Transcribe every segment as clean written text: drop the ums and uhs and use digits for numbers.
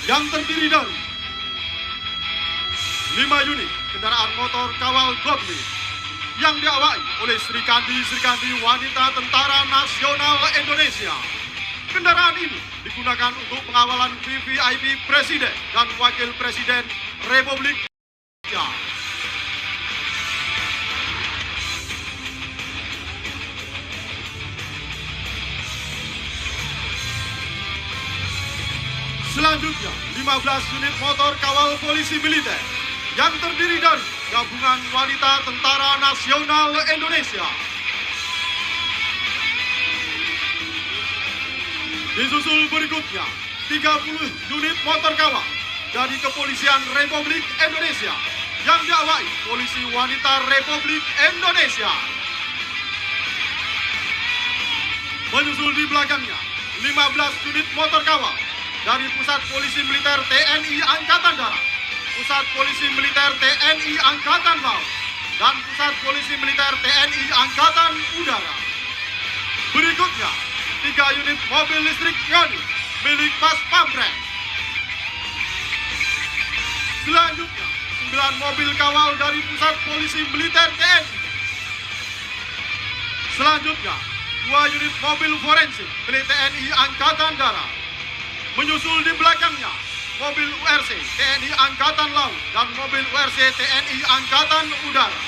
yang terdiri dari 5 unit kendaraan motor kawal Godwin yang diawaki oleh Sri Kandi wanita Tentara Nasional Indonesia. Kendaraan ini digunakan untuk pengawalan VVIP Presiden dan Wakil Presiden Republik Indonesia. Selanjutnya, 15 unit motor kawal polisi militer yang terdiri dari Gabungan Wanita Tentara Nasional Indonesia. Disusul berikutnya, 30 unit motor kawal dari Kepolisian Republik Indonesia yang diawaki Polisi Wanita Republik Indonesia. Menyusul di belakangnya, 15 unit motor kawal dari Pusat Polisi Militer TNI Angkatan Darat, Pusat Polisi Militer TNI Angkatan Laut, dan Pusat Polisi Militer TNI Angkatan Udara. Berikutnya, 3 unit mobil listrik Ngani milik Pas Pampres. Selanjutnya, 9 mobil kawal dari Pusat Polisi Militer TNI. Selanjutnya, 2 unit mobil forensik milik TNI Angkatan Darat. Menyusul di belakangnya, mobil URC TNI Angkatan Laut dan mobil URC TNI Angkatan Udara.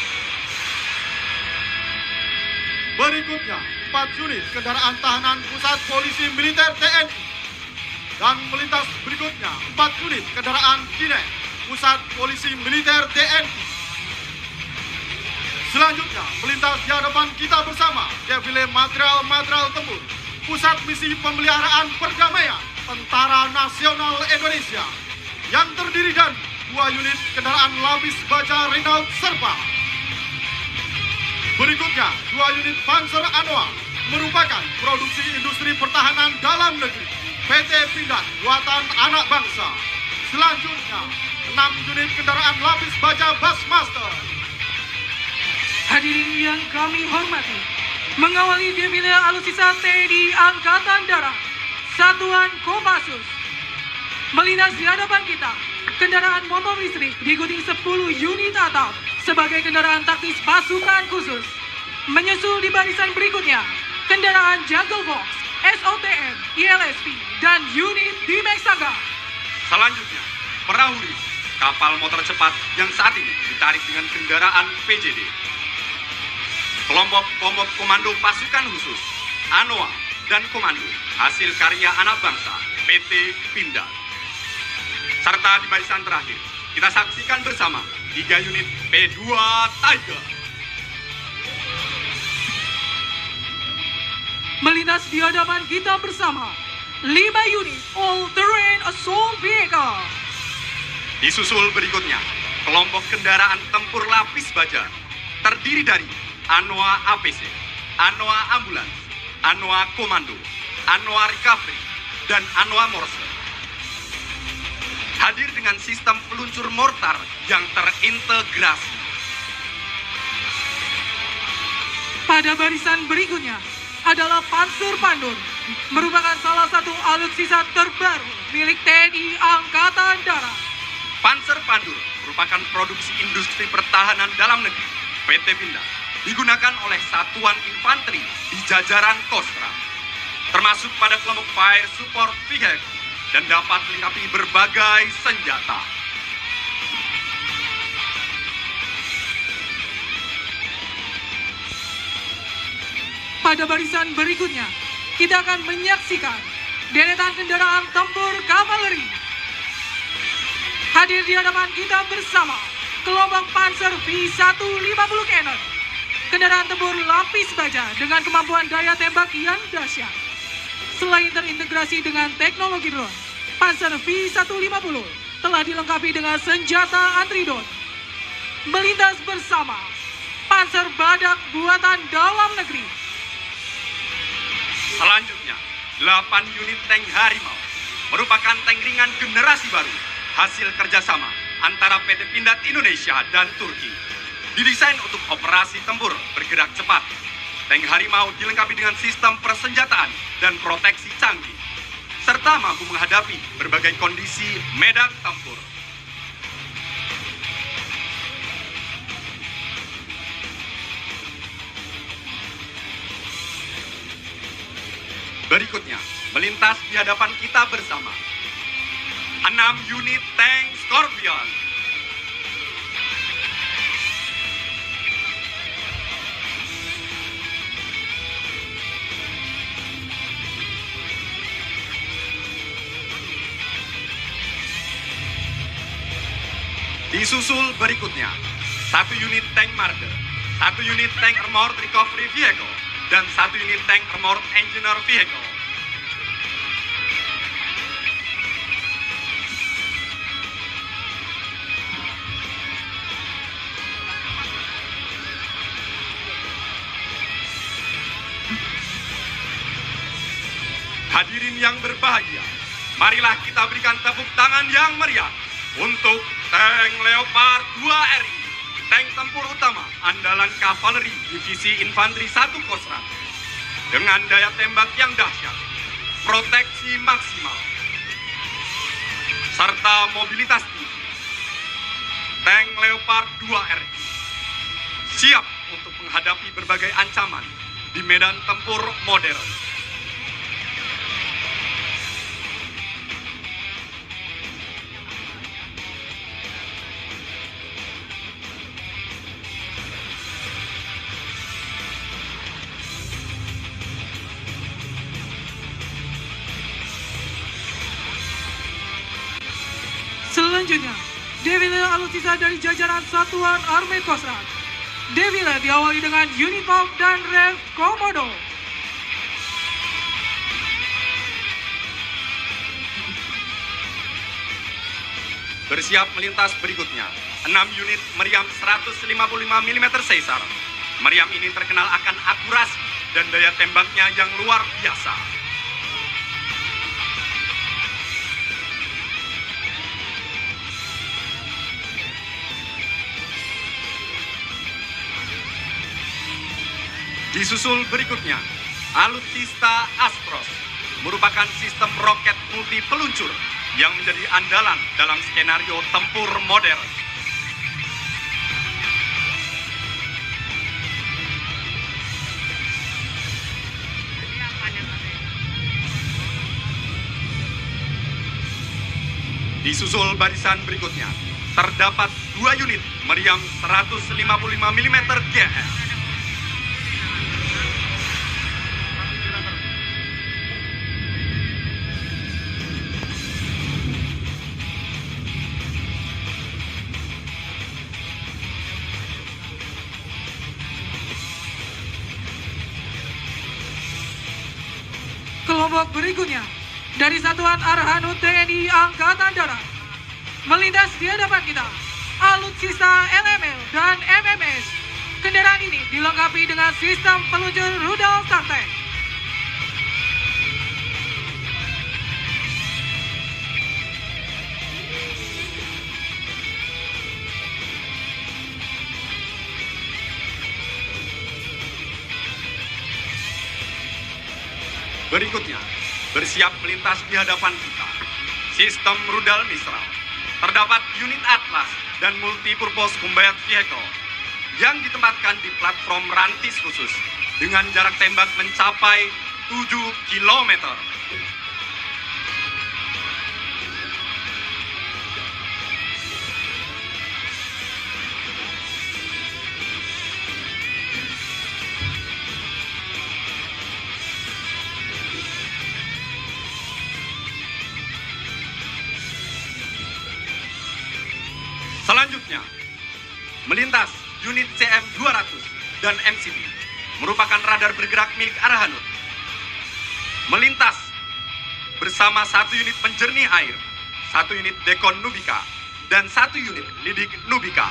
Berikutnya, 4 unit kendaraan tahanan Pusat Polisi Militer TNI. Dan melintas berikutnya, 4 unit kendaraan Kinek Pusat Polisi Militer TNI. Selanjutnya, melintas di hadapan kita bersama, defile material tempur Pusat Misi Pemeliharaan Perdamaian Tentara Nasional Indonesia yang terdiri dari 2 unit kendaraan lapis baja Renault Serpa. Berikutnya, 2 unit Panzer Anoa merupakan produksi industri pertahanan dalam negeri PT Pindad buatan anak bangsa. Selanjutnya, 6 unit kendaraan lapis baja Bassmaster. Hadirin yang kami hormati, mengawali defile alutsista TNI Angkatan Darat, Satuan Kopassus. Melintas di hadapan kita, kendaraan motor listrik diikuti 10 unit atap sebagai kendaraan taktis pasukan khusus. Menyusul di barisan berikutnya, kendaraan Jungle Fox, SOTM, ILSP, dan unit D-Max Saga. Selanjutnya, perahu ring, kapal motor cepat yang saat ini ditarik dengan kendaraan PJD. Kelompok komando pasukan khusus, ANOA, dan komando hasil karya anak bangsa, PT Pindad. Serta di barisan terakhir, kita saksikan bersama 3 unit P2 Tiger. Melintas di hadapan kita bersama, 5 unit All-Terrain Assault Vehicle. Disusul berikutnya, kelompok kendaraan tempur lapis baja, terdiri dari ANOA APC, ANOA Ambulans, ANOA Komando, ANOA Recovery, dan ANOA Morse. Hadir dengan sistem peluncur mortar yang terintegrasi. Pada barisan berikutnya adalah Panzer Pandur, merupakan salah satu alutsista terbaru milik TNI Angkatan Darat. Panzer Pandur merupakan produksi industri pertahanan dalam negeri PT Pindad, digunakan oleh satuan infanteri di jajaran Kostra, termasuk pada kelompok Fire Support Vehicle, dan dapat dilengkapi berbagai senjata. Pada barisan berikutnya, kita akan menyaksikan deretan kendaraan tempur kavaleri. Hadir di hadapan kita bersama kelompok Panzer V150 Cannon, kendaraan tempur lapis baja dengan kemampuan daya tembak yang dahsyat. Selain terintegrasi dengan teknologi drone, Panzer V150 telah dilengkapi dengan senjata anti-drone. Melintas bersama Panzer Badak buatan dalam negeri. Selanjutnya, 8 unit tank Harimau merupakan tank ringan generasi baru hasil kerjasama antara PT Pindad Indonesia dan Turki. Didesain untuk operasi tempur bergerak cepat. Tank Harimau dilengkapi dengan sistem persenjataan dan proteksi canggih, serta mampu menghadapi berbagai kondisi medan tempur. Berikutnya, melintas di hadapan kita bersama 6 unit tank Scorpion. Disusul berikutnya 1 unit tank Marder, 1 unit tank Armored Recovery Vehicle, dan 1 unit tank Armored Engineer Vehicle. Hadirin yang berbahagia, marilah kita berikan tepuk tangan yang meriah untuk tank Leopard 2 RI, tank tempur utama andalan kavaleri divisi infanteri 1 Kostrad, dengan daya tembak yang dahsyat, proteksi maksimal, serta mobilitas tinggi. Tank Leopard 2 RI siap untuk menghadapi berbagai ancaman di medan tempur modern. Selanjutnya, defile alutsista dari jajaran Satuan Armée Kostrad. Defile diawali dengan unit bomb dan rel komodo. Bersiap melintas berikutnya, 6 unit meriam 155 mm Caesar. Meriam ini terkenal akan akurasi dan daya tembaknya yang luar biasa. Disusul berikutnya, alutsista Astros merupakan sistem roket multi peluncur yang menjadi andalan dalam skenario tempur modern. Disusul barisan berikutnya, terdapat 2 unit meriam 155 mm GS. Kelompok berikutnya dari Satuan Arhanud TNI Angkatan Darat. Melintas di hadapan kita, alutsista LML dan MMS. Kendaraan ini dilengkapi dengan sistem peluncur rudal Startank. Berikutnya, bersiap melintas di hadapan kita, sistem rudal Mistral. Terdapat unit Atlas dan multipurpose combat vehicle yang ditempatkan di platform rantis khusus dengan jarak tembak mencapai 7 km. Selanjutnya, melintas unit CM-200 dan MCB merupakan radar bergerak milik Arhanud. Melintas bersama 1 unit penjernih air, 1 unit Dekon Nubika, dan 1 unit Lidik Nubika.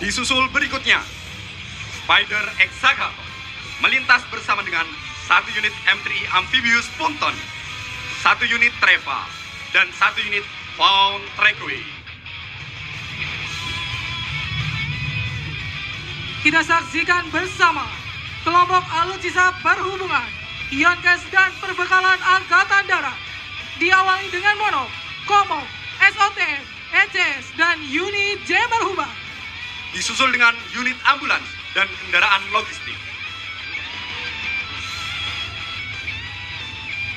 Disusul berikutnya, Spider Exagator melintas bersama dengan 1 unit M3 Amphibious Ponton 1 unit Treva, dan 1 unit Found Trackway. Kita saksikan bersama kelompok alutsista perhubungan, Yonkes dan perbekalan Angkatan Darat diawali dengan Mono, Komo, SOTM, ECS, dan unit J berubah. Disusul dengan unit ambulans dan kendaraan logistik.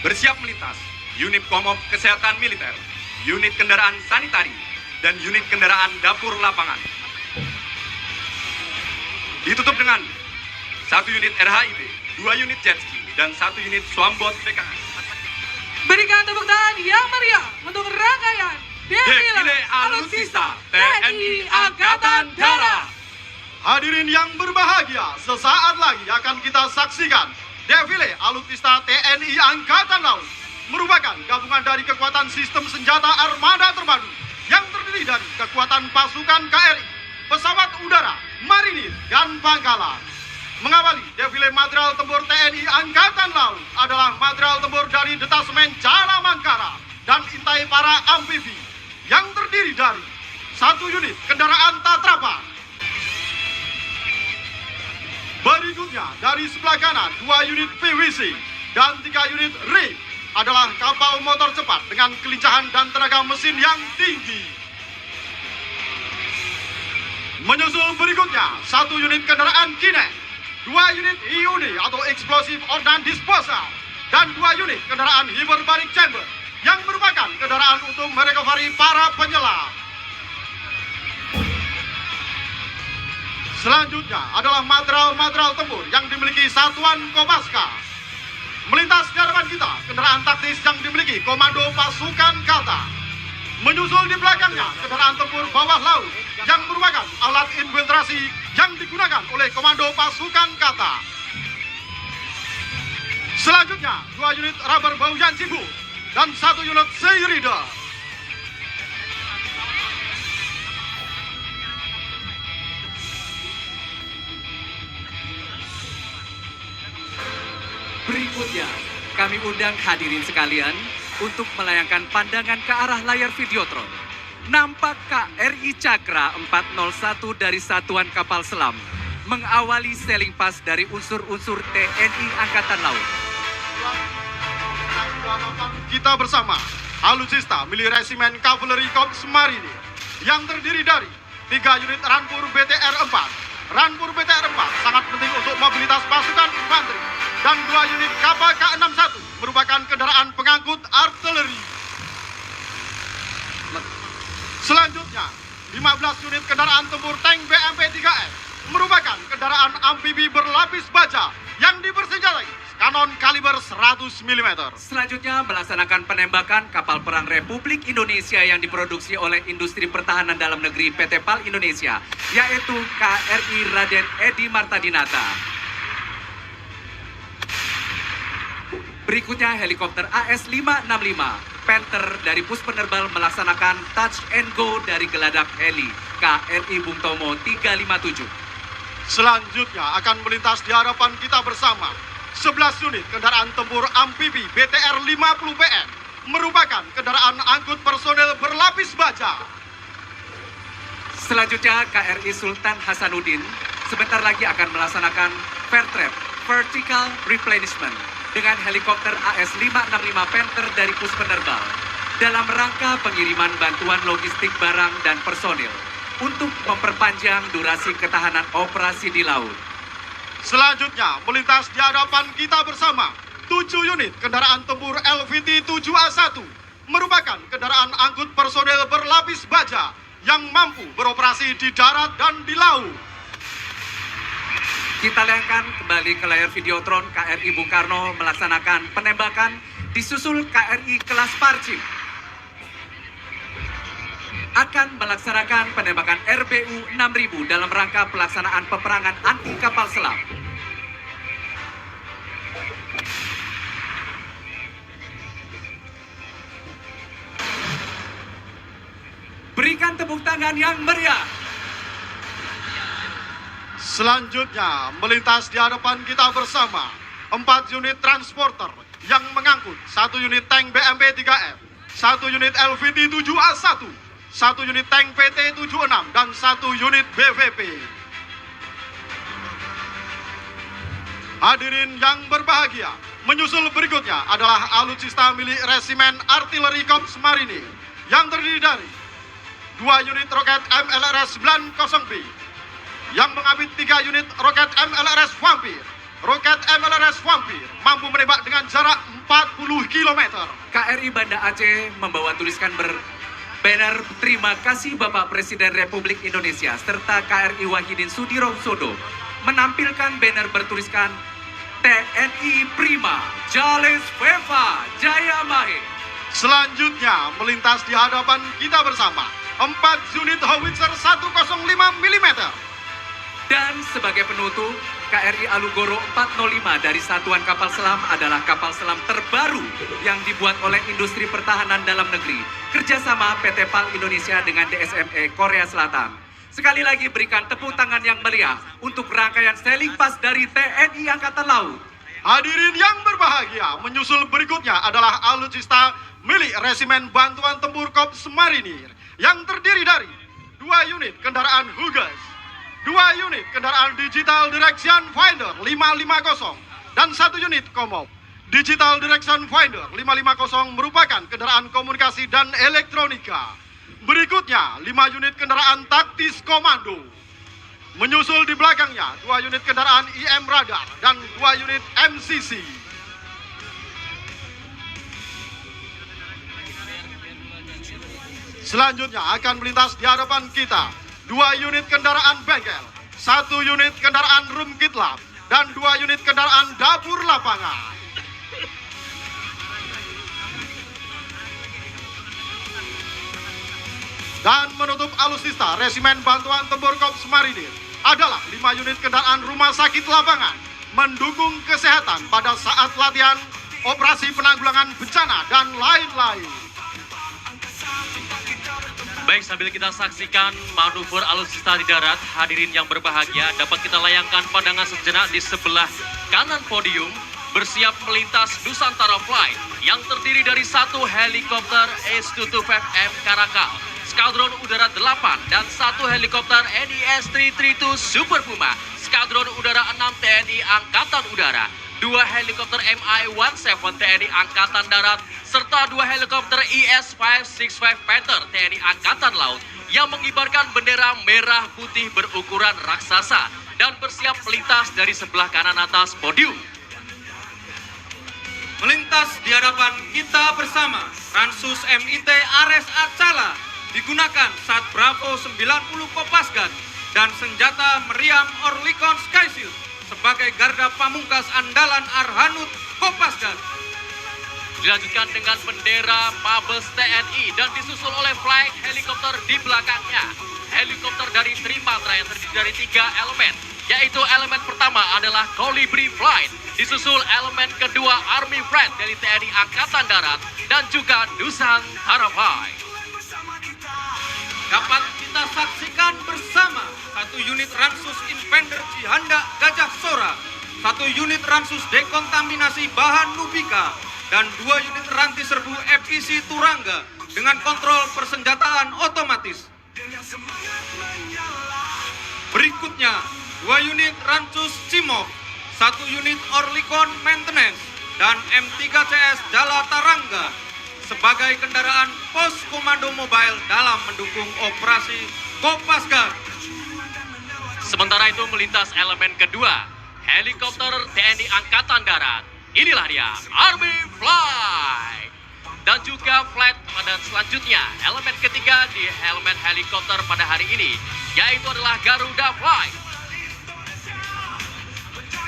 Bersiap melintas, unit Komop Kesehatan Militer, unit kendaraan sanitari, dan unit kendaraan dapur lapangan. Ditutup dengan 1 unit RHIB, 2 unit jet ski, dan 1 unit Swambot PKS. Berikan tepuk tangan yang meriah untuk rangkaian Defile Alutsista TNI Angkatan Darat. Hadirin yang berbahagia, sesaat lagi akan kita saksikan Defile Alutsista TNI Angkatan Laut, merupakan gabungan dari kekuatan sistem senjata armada terpadu yang terdiri dari kekuatan pasukan KRI, pesawat udara, marinir, dan pangkalan. Mengawali defile material tempur TNI Angkatan Laut adalah material tempur dari Detasemen Jala Mangkara dan Intai Para Amfibi yang terdiri dari 1 unit kendaraan Tatrapa. Berikutnya dari sebelah kanan 2 unit PWC dan 3 unit RIP adalah kapal motor cepat dengan kelincahan dan tenaga mesin yang tinggi. Menyusul berikutnya 1 unit kendaraan Kinek, 2 unit IUD atau Explosive Ordnance Disposal, dan 2 unit kendaraan Hyperbaric Chamber yang merupakan kendaraan untuk merecovery para penyelam. Selanjutnya adalah material-material tempur yang dimiliki Satuan Kopaska. Melintas di hadapan kita, kendaraan taktis yang dimiliki Komando Pasukan Kata. Menyusul di belakangnya, kendaraan tempur bawah laut yang merupakan alat infiltrasi yang digunakan oleh Komando Pasukan Kata. Selanjutnya, 2 unit rubber Bahujan Cibu dan 1 unit Sea Reader. Berikutnya, kami undang hadirin sekalian untuk melayangkan pandangan ke arah layar Videotron. Nampak KRI Cakra 401 dari Satuan Kapal Selam mengawali sailing pass dari unsur-unsur TNI Angkatan Laut. Kita bersama Alutsista Milik Resimen Cavalry Corps Marinir yang terdiri dari 3 unit Rampur BTR 4. Rampur BTR 4 sangat penting untuk mobilitas pasukan infanteri, dan 2 unit kapal K61 merupakan kendaraan pengangkut artileri. Selanjutnya, 15 unit kendaraan tempur tank BMP-3F merupakan kendaraan amfibi berlapis baja yang dipersenjatai kanon kaliber 100 mm. Selanjutnya melaksanakan penembakan kapal perang Republik Indonesia yang diproduksi oleh Industri Pertahanan Dalam Negeri PT PAL Indonesia, yaitu KRI Raden Edi Martadinata. Berikutnya helikopter AS-565 Panther dari Pus Penerbal melaksanakan touch and go dari geladak heli KRI Bung Tomo 357. Selanjutnya akan melintas di hadapan kita bersama 11 unit kendaraan tempur amfibi BTR 50 PM merupakan kendaraan angkut personel berlapis baja. Selanjutnya KRI Sultan Hasanuddin sebentar lagi akan melaksanakan fair trap vertical replenishment dengan helikopter AS-565 Panther dari Pus Penerbal dalam rangka pengiriman bantuan logistik barang dan personil untuk memperpanjang durasi ketahanan operasi di laut. Selanjutnya melintas di hadapan kita bersama 7 unit kendaraan tempur LVT 7A1 merupakan kendaraan angkut personel berlapis baja yang mampu beroperasi di darat dan di laut. Kita layangkan kembali ke layar Videotron. KRI Bung Karno melaksanakan penembakan disusul KRI kelas Parcim akan melaksanakan penembakan RBU 6000 dalam rangka pelaksanaan peperangan anti kapal selam. Berikan tepuk tangan yang meriah. Selanjutnya melintas di hadapan kita bersama 4 unit transporter yang mengangkut 1 unit tank BMP 3F, 1 unit LVT 7A1, 1 unit tank PT 76, dan 1 unit BVP. Hadirin yang berbahagia, menyusul berikutnya adalah alutsista milik Resimen Artileri Korps Marinir yang terdiri dari 2 unit roket MLRS 90B yang mengapit 3 unit roket MLRS Vampir. Roket MLRS Vampir mampu menembak dengan jarak 40 km. KRI Banda Aceh membawa tuliskan banner terima kasih Bapak Presiden Republik Indonesia serta KRI Wahidin Sudirohusodo menampilkan banner bertuliskan TNI Prima Jales Veva Jaya Mahe. Selanjutnya melintas di hadapan kita bersama 4 unit howitzer 105 mm. Dan sebagai penutup, KRI Alugoro 405 dari Satuan Kapal Selam adalah kapal selam terbaru yang dibuat oleh industri pertahanan dalam negeri kerjasama PT PAL Indonesia dengan DSME Korea Selatan. Sekali lagi berikan tepuk tangan yang meriah untuk rangkaian sailing pass dari TNI Angkatan Laut. Hadirin yang berbahagia, menyusul berikutnya adalah alutsista milik Resimen Bantuan Tempur Korps Marinir yang terdiri dari 2 unit kendaraan Hugas, 2 unit kendaraan Digital Direction Finder 550, dan 1 unit Komop. Digital Direction Finder 550 merupakan kendaraan komunikasi dan elektronika. Berikutnya 5 unit kendaraan taktis komando. Menyusul di belakangnya 2 unit kendaraan IM Radar dan 2 unit MCC. Selanjutnya akan melintas di hadapan kita 2 unit kendaraan bengkel, 1 unit kendaraan room kit lab, dan 2 unit kendaraan dapur lapangan. Dan menutup alutsista Resimen Bantuan Tempur Korps Marinir adalah 5 unit kendaraan rumah sakit lapangan mendukung kesehatan pada saat latihan, operasi penanggulangan bencana, dan lain-lain. Baik, sambil kita saksikan manuver alutsista di darat, hadirin yang berbahagia, dapat kita layangkan pandangan sejenak di sebelah kanan podium, bersiap melintas Nusantara Flight yang terdiri dari 1 helikopter S-225M Karakal, Skadron Udara 8, dan 1 helikopter NIS-332 Super Puma, Skadron Udara 6 TNI Angkatan Udara, 2 helikopter Mi-17 TNI Angkatan Darat, serta 2 helikopter IS-565 Panther TNI Angkatan Laut yang mengibarkan bendera merah putih berukuran raksasa dan bersiap melintas dari sebelah kanan atas podium. Melintas di hadapan kita bersama, Ransus MIT Ares Acala digunakan saat Bravo 90 Kopasgat dan senjata meriam Orlikon Skyshield sebagai garda pamungkas andalan Arhanud Kopasgat. Dilanjutkan dengan bendera Mabes TNI dan disusul oleh flight helikopter di belakangnya. Helikopter dari Trimatra yang terdiri dari 3 elemen, yaitu elemen pertama adalah Colibri Flight, disusul elemen kedua Army Flight dari TNI Angkatan Darat, dan juga Nusantara Flight. Dapat kita saksikan bersama 1 unit Ransus Invader Jihanda Gajah Sora, 1 unit Ransus Dekontaminasi Bahan Nubika, dan 2 unit Ranti Serbu FIC Turangga dengan kontrol persenjataan otomatis. Berikutnya 2 unit Ransus Cimok, 1 unit Orlikon Maintenance, dan M3CS Jala Tarangga sebagai kendaraan pos komando mobile dalam mendukung operasi Kopasgat. Sementara itu melintas elemen kedua, helikopter TNI Angkatan Darat. Inilah dia, Army Flight. Dan juga flight pada selanjutnya, elemen ketiga di elemen helikopter pada hari ini, yaitu adalah Garuda Flight.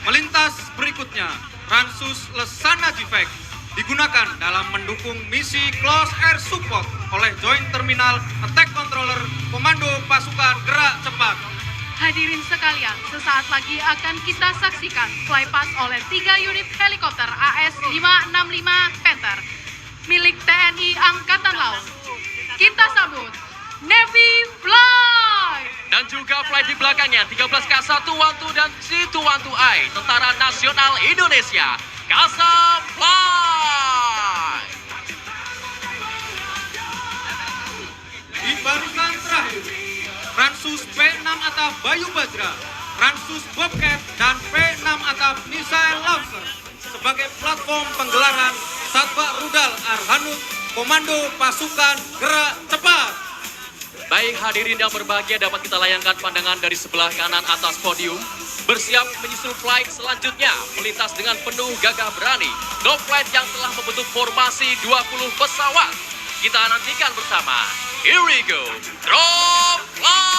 Melintas berikutnya, Ransus Lesana Jifek digunakan dalam mendukung misi Close Air Support oleh Joint Terminal Attack Controller Komando Pasukan Gerak Cepat. Hadirin sekalian, sesaat lagi akan kita saksikan flypast oleh 3 unit helikopter AS-565 Panther milik TNI Angkatan Laut. Kita sambut Navy Flight! Dan juga flight di belakangnya 13K112 dan C212I Tentara Nasional Indonesia, Kasam Flight! Atap Bayu Bajra, Ransus Bobcat, dan P6 Atap Misael Lauser sebagai platform penggelaran Satwa Rudal Arhanud Komando Pasukan Gerak Cepat. Baik hadirin yang berbahagia, dapat kita layangkan pandangan dari sebelah kanan atas podium. Bersiap menyusul flight selanjutnya, melintas dengan penuh gagah berani. Drop flight yang telah membentuk formasi 20 pesawat. Kita nantikan bersama. Here we go, drop flight!